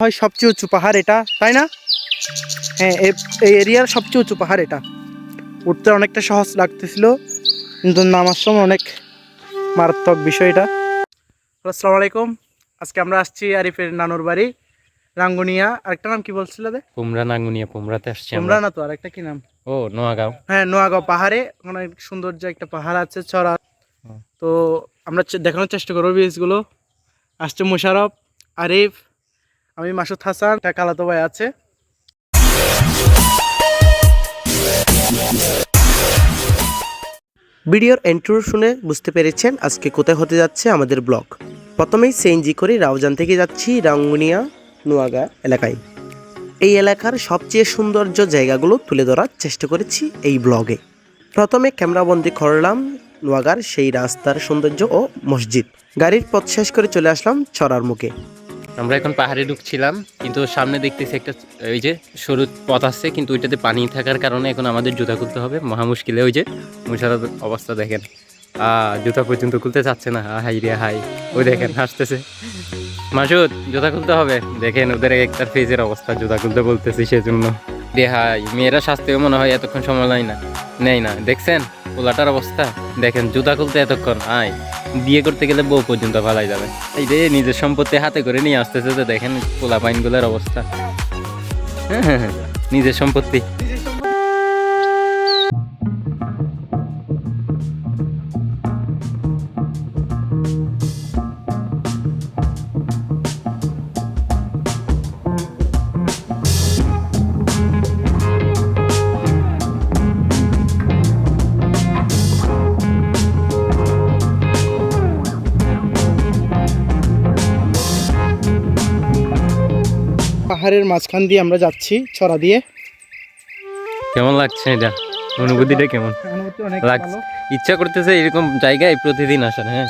হয় সবচেয়ে উঁচু পাহাড় এটা, তাই না? হ্যাঁ, এই এরিয়ার সবচেয়ে উঁচু পাহাড় এটা। উঠতে অনেকটা সহজ লাগতেছিল, কিন্তু নামার সময় অনেক মারাত্মক বিষয় এটা। আসসালামু আলাইকুম। আজকে আমরা আসছি আরিফের নানুর বাড়ি রাঙ্গুনিয়া। আরেকটা নাম কি বলছিল? পুমরা নাঙ্গুনিয়া, পুমরাতে আসছি আমরা। তোমরা না তো, আরেকটা কি নাম? ও নোয়াগাঁও। হ্যাঁ, নোয়াগাঁও পাহাড়ে অনেক সৌন্দর্য একটা পাহাড় আছে, চড়া। তো আমরা দেখানোর চেষ্টা করবো বীজগুলো। আসছে মুশারফ, আরিফ, আমি মাসুদ হাসান, একটা কালাতো ভাই আছে। ভিডিওর এন্ট্রো শুনে বুঝতে পেরেছেন আজকে কোথায় হতে যাচ্ছে আমাদের ব্লগ। প্রথমেই সিএনজি করে রাউজান থেকে যাচ্ছি রাঙ্গুনিয়া নোয়াগাঁ এলাকায়। এই এলাকার সবচেয়ে সৌন্দর্য জায়গাগুলো তুলে ধরার চেষ্টা করেছি এই ব্লগে। প্রথমে ক্যামেরাবন্দি করলাম নোয়াগাঁর সেই রাস্তার সৌন্দর্য ও মসজিদ। গাড়ির পথ শেষ করে চলে আসলাম চড়ার মুখে। আমরা এখন পাহাড়ে ঢুকছিলাম, কিন্তু সামনে দেখতেছি একটা ওই যে সরু পথ আছে, কিন্তু ওইটাতে পানি থাকার কারণে এখন আমাদের জুতা খুলতে হবে মহা মুশকিলে। ওই যে মুশারফ অবস্থা দেখেন, জুতা পর্যন্ত খুলতে চাচ্ছে না। হাই রে হাই, ওই দেখেন হাসতেছে। মাসুদ, জুতা খুলতে হবে। দেখেন ওদের একটা ফেজের অবস্থা, জুতা খুলতে বলতেছি সেজন্য। রে হাই, মেয়েরা শাস্তিও মনে হয় এতক্ষণ সময় নেয় না। দেখছেন পোলাটার অবস্থা, দেখেন জুতা খুলতে এতক্ষণ। আয়, বিয়ে করতে গেলে বউ পর্যন্ত পালাই যাবে। এই রে, নিজের সম্পত্তি হাতে করে নিয়ে আসতেছে। তো দেখেন পোলা পাইনগুলোর অবস্থা। হ্যাঁ, নিজের সম্পত্তি। পাহাড়ের মাঝখান দিয়ে আমরা যাচ্ছি চড়া দিয়ে। কেমন লাগছে এটা? অনুভূতিটা কেমন অনেক লাগছে? ইচ্ছা করতেছে এরকম জায়গায় প্রতিদিন আসার। হ্যাঁ,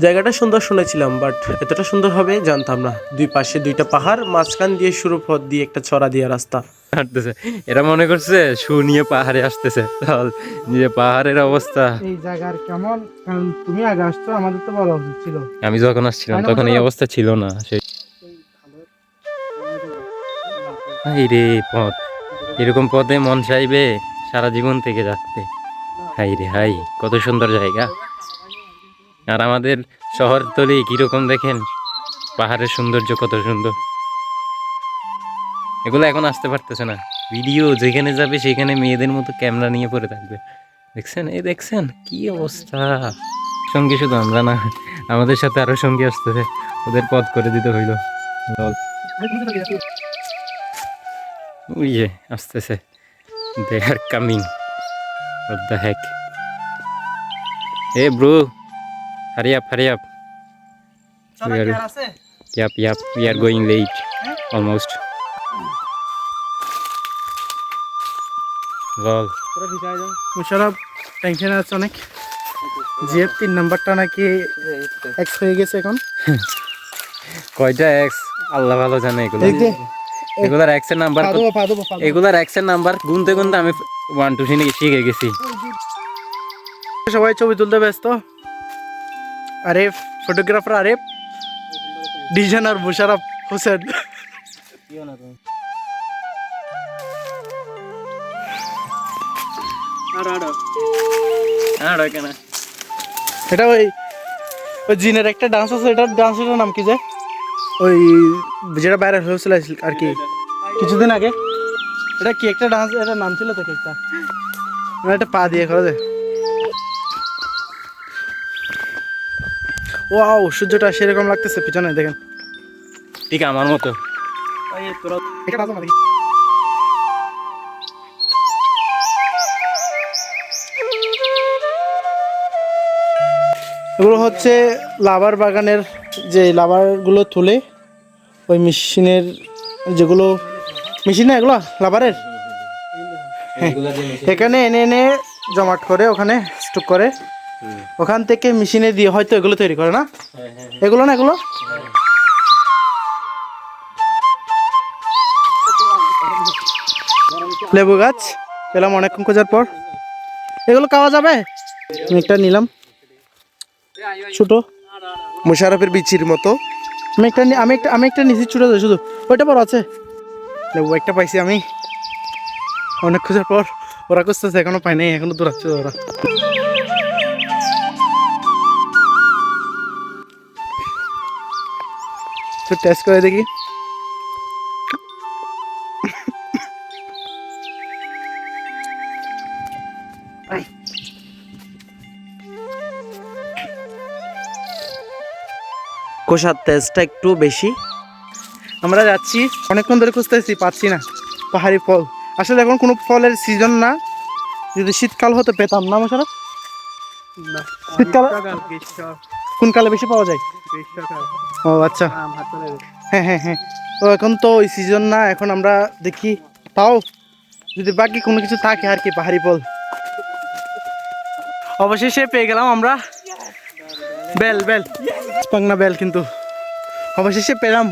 জায়গাটা সুন্দর শুনেছিলাম, বাট এতটা সুন্দর হবে জানতাম না। দুই পাশে দুইটা পাহাড়, মাঝখান দিয়ে শুরু পথ দিয়ে একটা চড়া দিয়ে রাস্তা হাঁটতেছে। এরা মনে করছে শু নিয়ে পাহাড়ে আসতেছে, যে পাহাড়ের অবস্থা। এই জায়গার কেমন, কারণ তুমি আগে আসছো, আমাদের তো বলা উচিত ছিল। আমি যখন আসছিলাম তখন এই অবস্থা ছিল না। সেই রে পথ, এরকম পথে মন চাইবে সারা জীবন থেকে যাচ্ছে। হাই রে হাই, কত সুন্দর জায়গা। আর আমাদের শহরতলি কিরকম দেখেন, পাহাড়ের সৌন্দর্য কত সুন্দর। এগুলো এখন আসতে পারতেছে না। ভিডিও যেখানে যাবে সেখানে মেয়েদের মতো ক্যামেরা নিয়ে পড়ে থাকবে। দেখছেন, এই দেখছেন কি অবস্থা। সঙ্গী শুধু আমরা না, আমাদের সাথে আরো সঙ্গী আসতেছে, ওদের পথ করে দিতে হইল। ওই যে আসতেছে, they are coming. What the heck? Hey bro, hurry up. Yup, we are going late, almost. Lol. Musharraf tension আছে অনেক, জিএফ 3 নাম্বারটা নাকি এক্স হয়ে গেছে এখন। কয়টা এক্স আল্লাহ ভালো জানে। এগুলার এক্স এর নাম্বার, এগুলার এক্স এর নাম্বার গুনতে আমি 1 2 শিখে গেছি। সবাই ছবি তুলতে ব্যস্ত। Arif photographer, Arif designer Musharraf Hossain. এটা ওই জিনের একটা ডান্স আছে, এটার ডান্সের নাম কি যে, ওই যেটা বাইরে হয়েছিল আর কি কিছুদিন আগে। এটা কি একটা ডান্স, এটার নাম ছিল তো একটা, একটা পা দিয়ে করা যায়। ওয়াও, সূর্যটা সেরকম লাগতেছে পিছনে দেখেন, ঠিক আমার মতো। এগুলো হচ্ছে লাভার বাগানের যে লাভারগুলো তুলে ওই মেশিনের, যেগুলো মেশিন না এগুলো লাভারের, হ্যাঁ, এখানে এনে জমাট করে ওখানে স্টক করে, ওখান থেকে মেশিনে দিয়ে হয়তো এগুলো তৈরি করে না, এগুলো না, এগুলো লেবু গাছ পেলাম অনেকক্ষণ খোঁজার পর। এগুলো খাওয়া যাবে? একটা নিলাম ছোট। মোশারফের বিচির মতো। আমি একটা নিচে ছুটে যাই শুধু, ওইটা বড় আছে। লেবু একটা পাইছি আমি অনেক খোঁজার পর। ওরা খুঁজতেছে, এখনো পাই নাই, এখনো দৌড়াচ্ছে ওরা। তো টেস্ট করে দেখি। কোষার তেজটা একটু বেশি। আমরা যাচ্ছি, অনেকক্ষণ ধরে খুঁজতেছি, পাচ্ছি না পাহাড়ি ফল। আসলে এখন কোনো ফলের সিজন না, যদি শীতকাল হতে পেতাম না মোশারফ। শীতকাল কোন কালে বেশি পাওয়া যায়? ও আচ্ছা, হ্যাঁ হ্যাঁ হ্যাঁ। তো এখন তো ওই সিজন না, এখন আমরা দেখি তাও যদি বাকি কোনো কিছু থাকে আর কি, পাহাড়ি ফল। অবশেষে পেয়ে গেলাম আমরা বেল, পাংনা বেল, কিন্তু অবশেষে পেলাম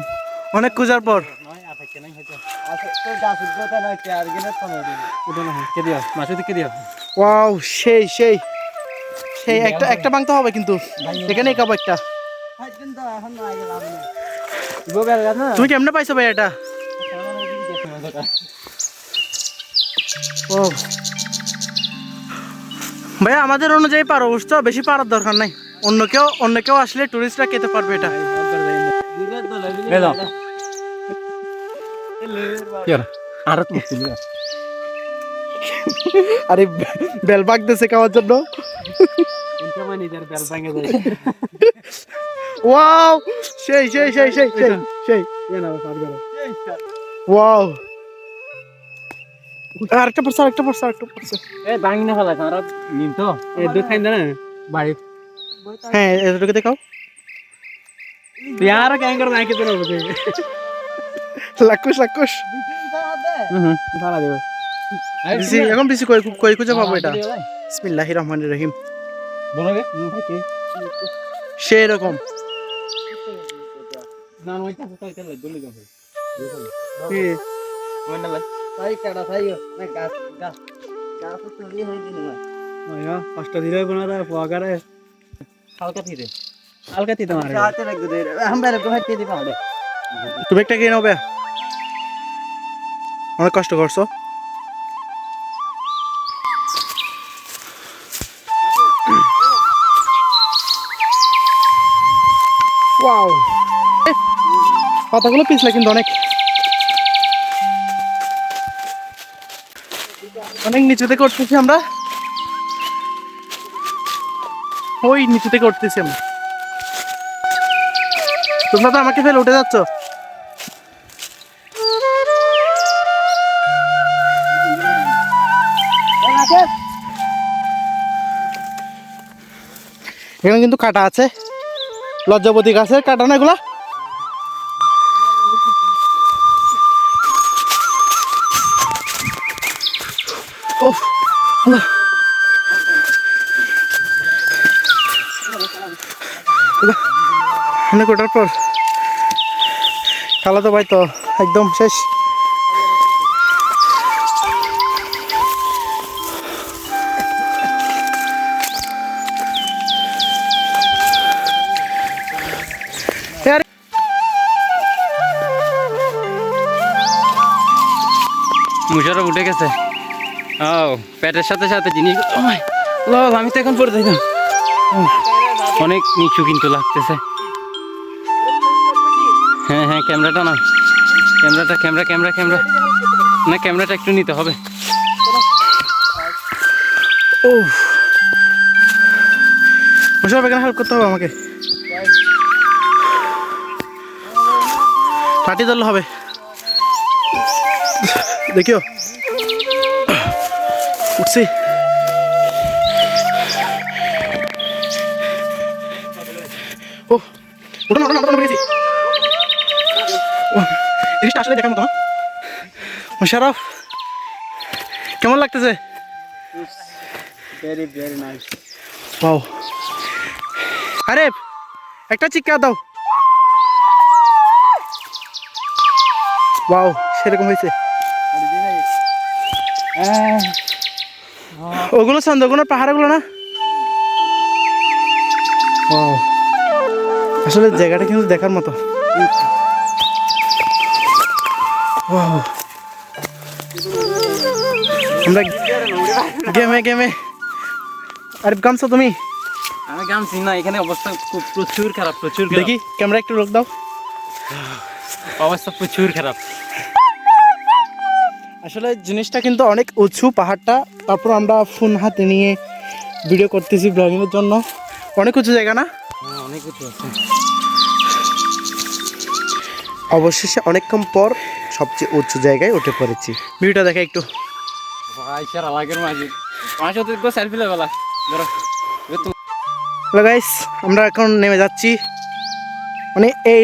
অনেক খোঁজার পর। ওয়াও, সেই সেই সেই একটা ভাঙতে হবে কিন্তু, এখানেই খাবো একটা। তুমি কেমনে পাইছো ভাই এটা? ও ভাইয়া, আমাদের অনুযায়ী পারো, বুঝছো? বেশি পারার দরকার নাই। অন্য কেউ আসলে টুরিস্টরা খেতে পারবে এটা। আরে বেল বাগতেছে খাওয়ার জন্য। ওয়াও, সেই সেই সেই সেই সেই সেই ওয়াও। আরেকটা পড়ছে। হ্যাঁ, এতটুকু দেখাও। লাকুশ এখন বেশি কই খুঁজে পাবো এটা? বিসমিল্লাহির রহমানির রহিম। সেই রকম তুমি একটা কিনে নেবে, অনেক কষ্ট করছো। ওয়াও, পাতাগুলো পিছলে কিন্তু অনেক নিচু থেকে উঠতেছি আমরা। ওই নিচু থেকে উঠতেছি আমরা। তোমরা তো আমাকে ফেলে উঠে যাচ্ছ। এখানে কিন্তু কাটা আছে, লজ্জাপতি গাছের কাটা না এগুলা। অনেক ওঠার পর খালা তো ভাই তো একদম শেষ। মুশারফ উঠে গেছে। ও পেটের সাথে সাথে জিনিস আমি তো এখন পড়ে থাকলাম। অনেক নিচু কিন্তু লাগতেছে। হ্যাঁ হ্যাঁ, ক্যামেরাটা না, ক্যামেরাটা একটু নিতে হবে। ও মুশারফ, এখানে হেল্প করতে হবে আমাকে। লাঠি ধরলে হবে, দেখিও উঠছি। ও ওটা না পেরেছি। জিনিসটা আসলে দেখার মতো না। মুশারফ, কেমন লাগতেছে? ওয়াও, আরে একটা চিৎকার দাও। ওয়াও, সেরকম হয়েছে। ওগুলো চন্দ্রগুলোর পাহাড়গুলো না? আসলে জায়গাটা কিন্তু দেখার মতো। Wow. আমরা গেমে গেমে আরে গামছো তুমি? আমি গামছি না, এখানে অবস্থা খুব প্রচুর খারাপ, প্রচুর খারাপ। দেখি ক্যামেরা একটু লোক দাও। অবস্থা প্রচুর খারাপ। আসলে জিনিসটা কিন্তু অনেক উঁচু পাহাড়টা, তারপর আমরা ফোন হাতে নিয়ে ভিডিও করতেছি ব্লগিংয়ের জন্য। অনেক উঁচু জায়গা না? হ্যাঁ, অনেক কিছু আছে। অবশেষে অনেকক্ষণ পর সবচেয়ে উঁচু জায়গায় উঠে পড়েছি। ভিউটা দেখা একটু। ভাই সারা লাগের মাঝে মাঝে তো একটু সেলফি লেবেলা ধরো। হ্যালো গাইস, আমরা এখন নেমে যাচ্ছি। মানে এই